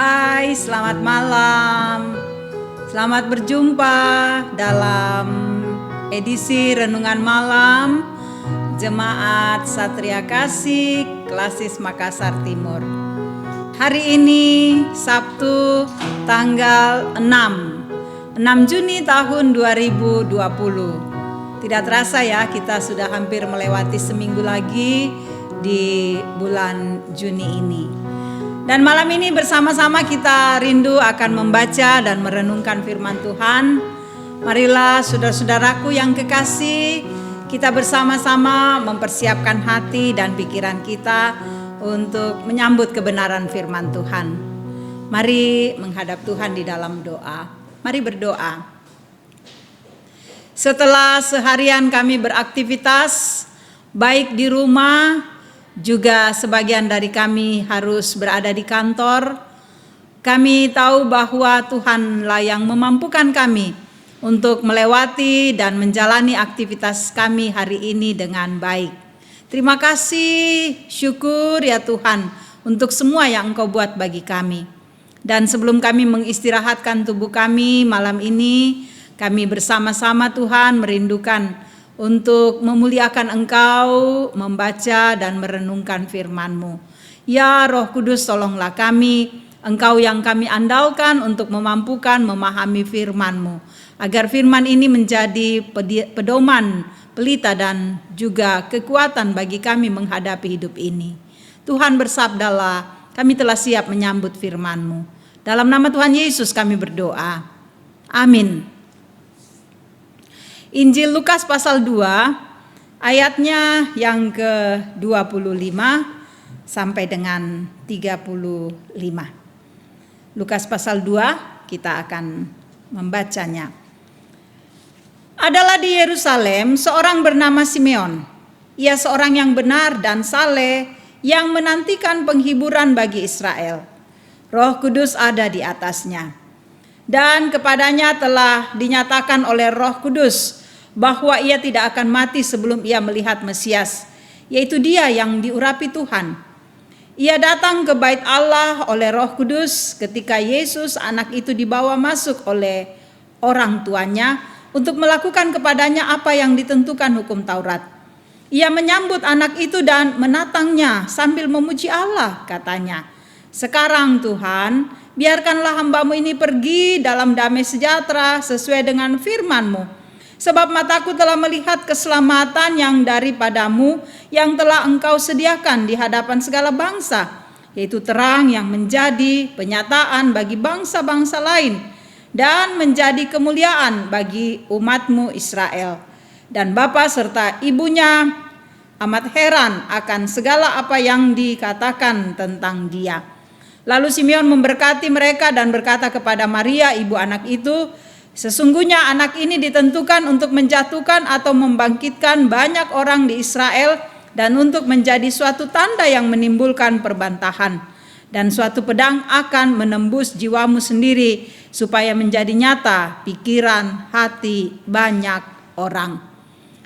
Hai, selamat malam. Selamat berjumpa dalam edisi Renungan Malam Jemaat Satria Kasih Klasis Makassar Timur. Hari ini Sabtu tanggal 6 Juni tahun 2020. Tidak terasa ya, kita sudah hampir melewati seminggu lagi di bulan Juni ini. Dan malam ini bersama-sama kita rindu akan membaca dan merenungkan firman Tuhan. Marilah saudara-saudaraku yang kekasih, kita bersama-sama mempersiapkan hati dan pikiran kita untuk menyambut kebenaran firman Tuhan. Mari menghadap Tuhan di dalam doa. Mari berdoa. Setelah seharian kami beraktivitas, baik di rumah, juga sebagian dari kami harus berada di kantor. Kami tahu bahwa Tuhanlah yang memampukan kami untuk melewati dan menjalani aktivitas kami hari ini dengan baik. Terima kasih, syukur ya Tuhan untuk semua yang Engkau buat bagi kami. Dan sebelum kami mengistirahatkan tubuh kami malam ini, kami bersama-sama Tuhan merindukan untuk memuliakan Engkau, membaca dan merenungkan firman-Mu. Ya Roh Kudus, tolonglah kami, Engkau yang kami andalkan untuk memampukan memahami firman-Mu, agar firman ini menjadi pedoman, pelita dan juga kekuatan bagi kami menghadapi hidup ini. Tuhan bersabdalah, kami telah siap menyambut firman-Mu. Dalam nama Tuhan Yesus kami berdoa. Amin. Injil Lukas pasal 2 ayatnya yang ke-25 sampai dengan 35. Lukas pasal 2 kita akan membacanya. Adalah di Yerusalem seorang bernama Simeon. Ia seorang yang benar dan saleh yang menantikan penghiburan bagi Israel. Roh Kudus ada di atasnya. Dan kepadanya telah dinyatakan oleh Roh Kudus bahwa ia tidak akan mati sebelum ia melihat Mesias, yaitu Dia yang diurapi Tuhan. Ia datang ke bait Allah oleh Roh Kudus ketika Yesus anak itu dibawa masuk oleh orang tuanya untuk melakukan kepadanya apa yang ditentukan hukum Taurat. Ia menyambut anak itu dan menatangnya sambil memuji Allah, katanya, "Sekarang Tuhan, biarkanlah hamba-Mu ini pergi dalam damai sejahtera sesuai dengan firman-Mu. Sebab mataku telah melihat keselamatan yang daripadamu yang telah Engkau sediakan di hadapan segala bangsa, yaitu terang yang menjadi penyataan bagi bangsa-bangsa lain dan menjadi kemuliaan bagi umat-Mu Israel." Dan bapa serta ibunya amat heran akan segala apa yang dikatakan tentang Dia. Lalu Simeon memberkati mereka dan berkata kepada Maria ibu anak itu, "Sesungguhnya anak ini ditentukan untuk menjatuhkan atau membangkitkan banyak orang di Israel dan untuk menjadi suatu tanda yang menimbulkan perbantahan. Dan suatu pedang akan menembus jiwamu sendiri supaya menjadi nyata pikiran hati banyak orang."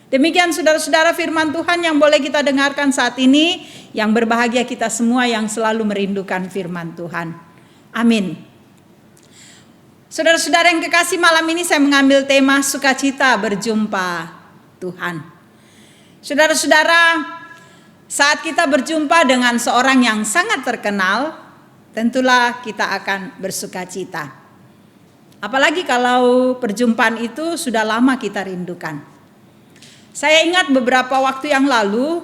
Demikian saudara-saudara firman Tuhan yang boleh kita dengarkan saat ini. Yang berbahagia kita semua yang selalu merindukan firman Tuhan. Amin. Saudara-saudara yang kekasih, malam ini saya mengambil tema sukacita berjumpa Tuhan. Saudara-saudara, saat kita berjumpa dengan seorang yang sangat terkenal, tentulah kita akan bersukacita. Apalagi kalau perjumpaan itu sudah lama kita rindukan. Saya ingat beberapa waktu yang lalu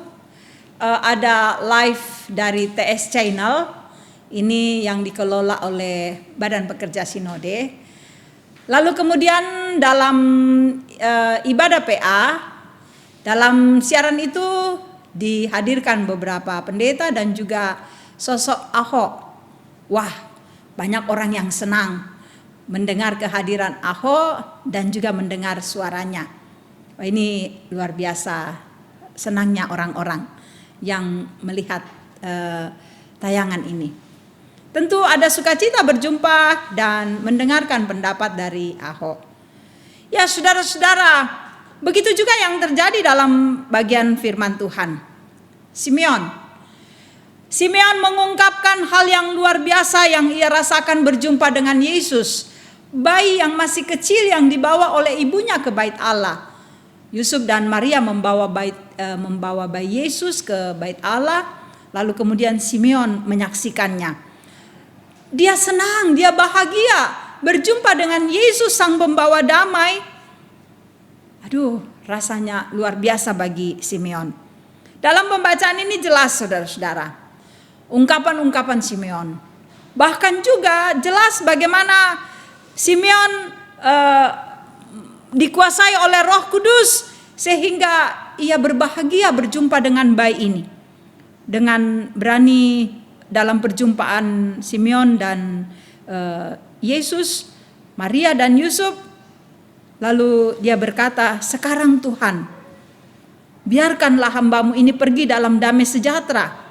ada live dari TS Channel. Ini yang dikelola oleh Badan Pekerja Sinode. Lalu kemudian dalam ibadah PA, dalam siaran itu dihadirkan beberapa pendeta dan juga sosok Ahok. Wah, banyak orang yang senang mendengar kehadiran Ahok dan juga mendengar suaranya. Wah, ini luar biasa senangnya orang-orang yang melihat tayangan ini. Tentu ada sukacita berjumpa dan mendengarkan pendapat dari Ahok. Ya saudara-saudara, begitu juga yang terjadi dalam bagian firman Tuhan. Simeon Simeon mengungkapkan hal yang luar biasa yang ia rasakan berjumpa dengan Yesus, bayi yang masih kecil yang dibawa oleh ibunya ke bait Allah. Yusuf dan Maria membawa bayi Yesus ke bait Allah, lalu kemudian Simeon menyaksikannya. Dia senang, dia bahagia berjumpa dengan Yesus sang pembawa damai. Aduh, rasanya luar biasa bagi Simeon. Dalam pembacaan ini jelas saudara-saudara, ungkapan-ungkapan Simeon. Bahkan juga jelas bagaimana Simeon dikuasai oleh Roh Kudus sehingga ia berbahagia berjumpa dengan bayi ini. Dengan berani dalam perjumpaan Simeon dan Yesus, Maria dan Yusuf, lalu dia berkata, "Sekarang Tuhan, biarkanlah hambamu ini pergi dalam damai sejahtera."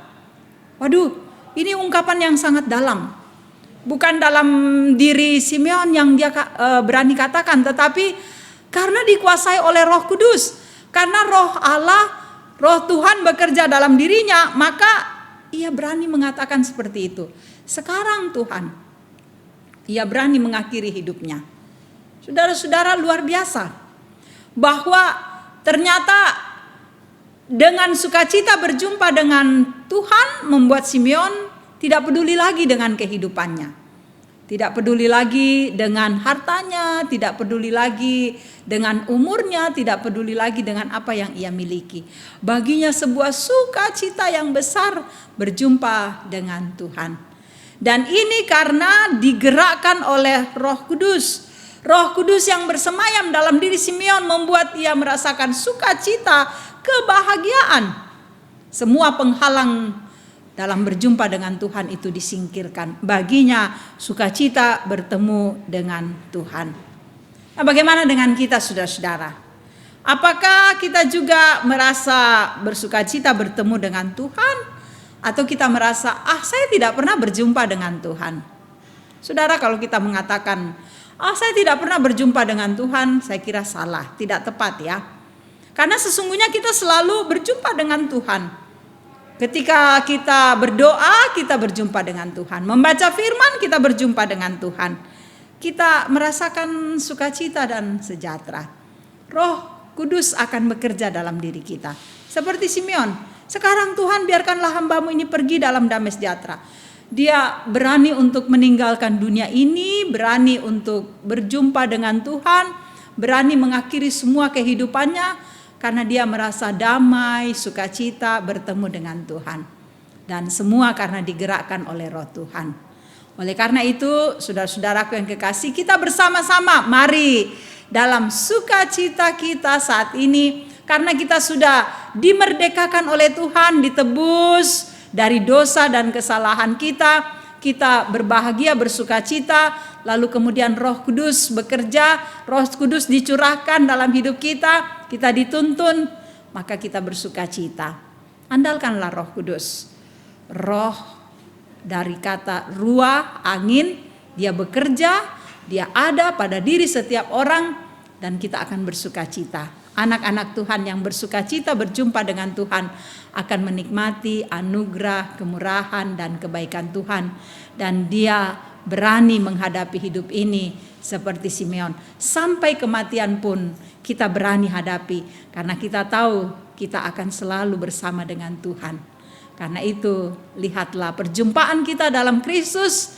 Waduh, ini ungkapan yang sangat dalam. Bukan dalam diri Simeon yang dia berani katakan, tetapi karena dikuasai oleh Roh Kudus, karena Roh Allah, Roh Tuhan bekerja dalam dirinya, maka ia berani mengatakan seperti itu. Sekarang Tuhan, ia berani mengakhiri hidupnya. Saudara-saudara, luar biasa bahwa ternyata dengan sukacita berjumpa dengan Tuhan membuat Simeon tidak peduli lagi dengan kehidupannya. Tidak peduli lagi dengan hartanya, tidak peduli lagi dengan umurnya, tidak peduli lagi dengan apa yang ia miliki. Baginya sebuah sukacita yang besar berjumpa dengan Tuhan. Dan ini karena digerakkan oleh Roh Kudus. Roh Kudus yang bersemayam dalam diri Simeon membuat ia merasakan sukacita, kebahagiaan. Semua penghalang dalam berjumpa dengan Tuhan itu disingkirkan. Baginya sukacita bertemu dengan Tuhan. Nah, bagaimana dengan kita saudara-saudara? Apakah kita juga merasa bersukacita bertemu dengan Tuhan? Atau kita merasa, saya tidak pernah berjumpa dengan Tuhan. Saudara, kalau kita mengatakan, saya tidak pernah berjumpa dengan Tuhan, saya kira salah, tidak tepat ya. Karena sesungguhnya kita selalu berjumpa dengan Tuhan. Ketika kita berdoa, kita berjumpa dengan Tuhan. Membaca firman, kita berjumpa dengan Tuhan. Kita merasakan sukacita dan sejahtera. Roh Kudus akan bekerja dalam diri kita. Seperti Simeon, sekarang Tuhan biarkanlah hambamu ini pergi dalam damai sejahtera. Dia berani untuk meninggalkan dunia ini, berani untuk berjumpa dengan Tuhan, berani mengakhiri semua kehidupannya, karena dia merasa damai, sukacita bertemu dengan Tuhan. Dan semua karena digerakkan oleh Roh Tuhan. Oleh karena itu, saudara-saudaraku yang kekasih, kita bersama-sama mari dalam sukacita kita saat ini. Karena kita sudah dimerdekakan oleh Tuhan, ditebus dari dosa dan kesalahan kita. Kita berbahagia, bersukacita, lalu kemudian Roh Kudus bekerja, Roh Kudus dicurahkan dalam hidup kita, kita dituntun, maka kita bersukacita. Andalkanlah Roh Kudus. Roh dari kata ruah, angin, dia bekerja, dia ada pada diri setiap orang, dan kita akan bersukacita. Anak-anak Tuhan yang bersukacita berjumpa dengan Tuhan akan menikmati anugerah, kemurahan, dan kebaikan Tuhan. Dan dia berani menghadapi hidup ini seperti Simeon. Sampai kematian pun kita berani hadapi. Karena kita tahu kita akan selalu bersama dengan Tuhan. Karena itu lihatlah perjumpaan kita dalam Kristus,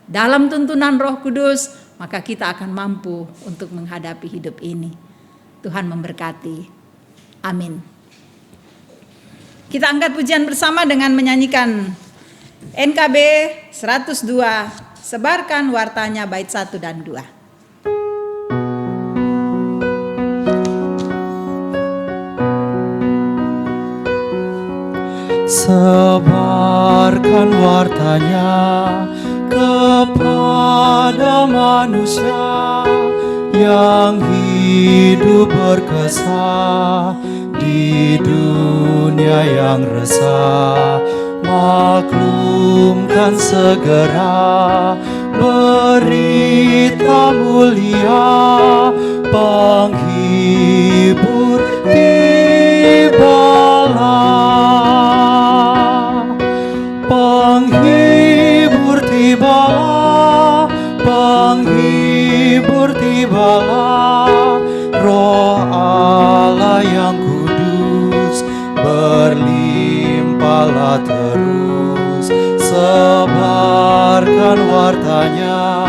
dalam tuntunan Roh Kudus, maka kita akan mampu untuk menghadapi hidup ini. Tuhan memberkati. Amin. Kita angkat pujian bersama dengan menyanyikan NKB 102, sebarkan wartanya bait 1 dan 2. Sebarkan wartanya kepada manusia yang hidup berkesah di dunia yang resah. Maklumkan segera berita mulia, penghibur tibalah. berlimpahlah terus. Sebarkan wartanya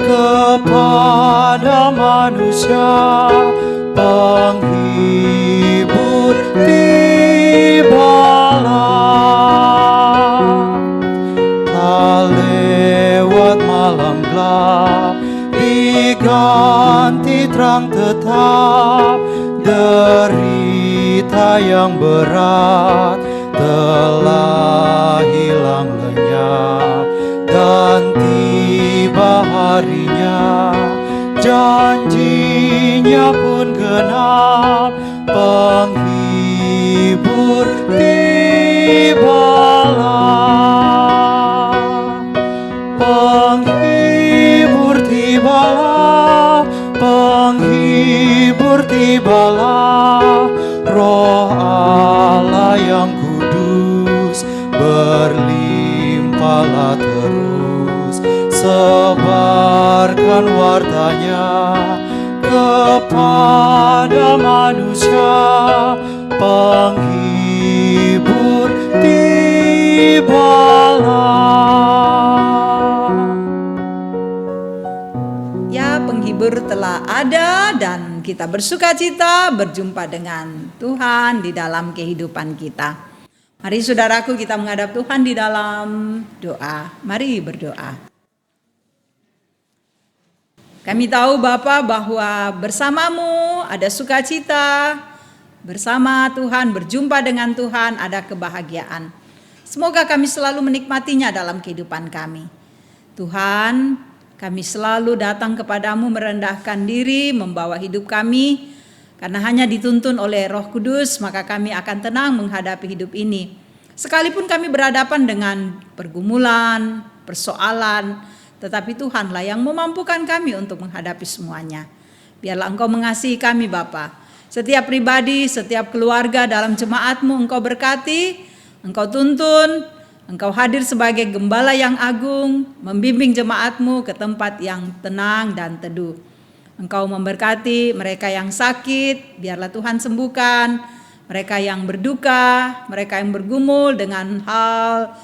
kepada manusia, penghibur tibalah. Tak lewat malam gelap, diganti terang tetap. Derita yang berat telah hilang lenyap, dan tiba harinya, janjinya pun genap. Penghibur tibalah, penghibur tibalah, penghibur tibalah. Roh Allah yang kudus berlimpahlah terus. Sebarkan wartanya kepada manusia, penghibur tibalah. Ya, penghibur telah ada dan kita bersukacita berjumpa dengan Tuhan di dalam kehidupan kita. Mari saudaraku, kita menghadap Tuhan di dalam doa. Mari berdoa. Kami tahu Bapa bahwa bersamamu ada sukacita, bersama Tuhan, berjumpa dengan Tuhan ada kebahagiaan. Semoga kami selalu menikmatinya dalam kehidupan kami. Tuhan, kami selalu datang kepadamu merendahkan diri, membawa hidup kami, karena hanya dituntun oleh Roh Kudus, maka kami akan tenang menghadapi hidup ini. Sekalipun kami berhadapan dengan pergumulan, persoalan, tetapi Tuhanlah yang memampukan kami untuk menghadapi semuanya. Biarlah Engkau mengasihi kami Bapa. Setiap pribadi, setiap keluarga dalam jemaat-Mu Engkau berkati, Engkau tuntun, Engkau hadir sebagai gembala yang agung, membimbing jemaat-Mu ke tempat yang tenang dan teduh. Engkau memberkati mereka yang sakit, biarlah Tuhan sembuhkan. Mereka yang berduka, mereka yang bergumul dengan hal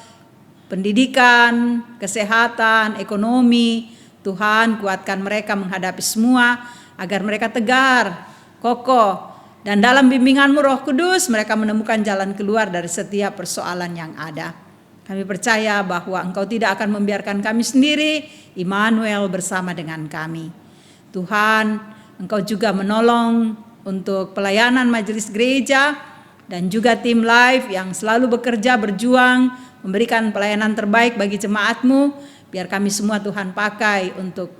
pendidikan, kesehatan, ekonomi, Tuhan kuatkan mereka menghadapi semua, agar mereka tegar, kokoh, dan dalam bimbingan-Mu Roh Kudus mereka menemukan jalan keluar dari setiap persoalan yang ada. Kami percaya bahwa Engkau tidak akan membiarkan kami sendiri, Immanuel bersama dengan kami. Tuhan, Engkau juga menolong untuk pelayanan majelis gereja dan juga tim live yang selalu bekerja berjuang memberikan pelayanan terbaik bagi jemaat-Mu. Biar kami semua Tuhan pakai untuk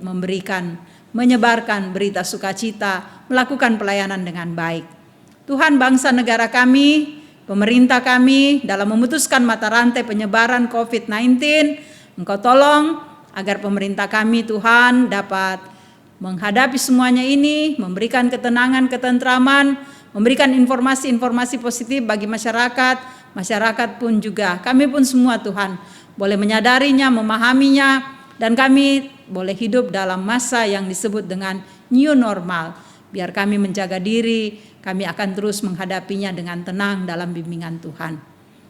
menyebarkan berita sukacita, melakukan pelayanan dengan baik. Tuhan, bangsa negara kami, pemerintah kami dalam memutuskan mata rantai penyebaran COVID-19, Engkau tolong agar pemerintah kami Tuhan dapat menghadapi semuanya ini, memberikan ketenangan, ketentraman, memberikan informasi-informasi positif bagi masyarakat. Masyarakat pun juga, kami pun semua Tuhan boleh menyadarinya, memahaminya, dan kami boleh hidup dalam masa yang disebut dengan new normal. Biar kami menjaga diri, kami akan terus menghadapinya dengan tenang dalam bimbingan Tuhan.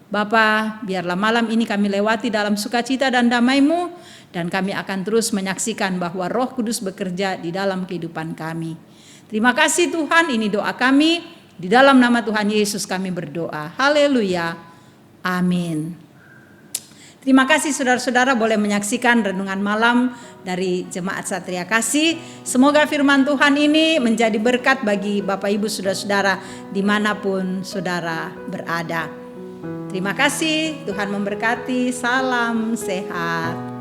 Bapa, biarlah malam ini kami lewati dalam sukacita dan damai-Mu, dan kami akan terus menyaksikan bahwa Roh Kudus bekerja di dalam kehidupan kami. Terima kasih Tuhan, ini doa kami. Di dalam nama Tuhan Yesus kami berdoa. Haleluya. Amin. Terima kasih saudara-saudara boleh menyaksikan renungan malam dari Jemaat Satria Kasih. Semoga firman Tuhan ini menjadi berkat bagi Bapak Ibu saudara-saudara dimanapun saudara berada. Terima kasih, Tuhan memberkati. Salam sehat.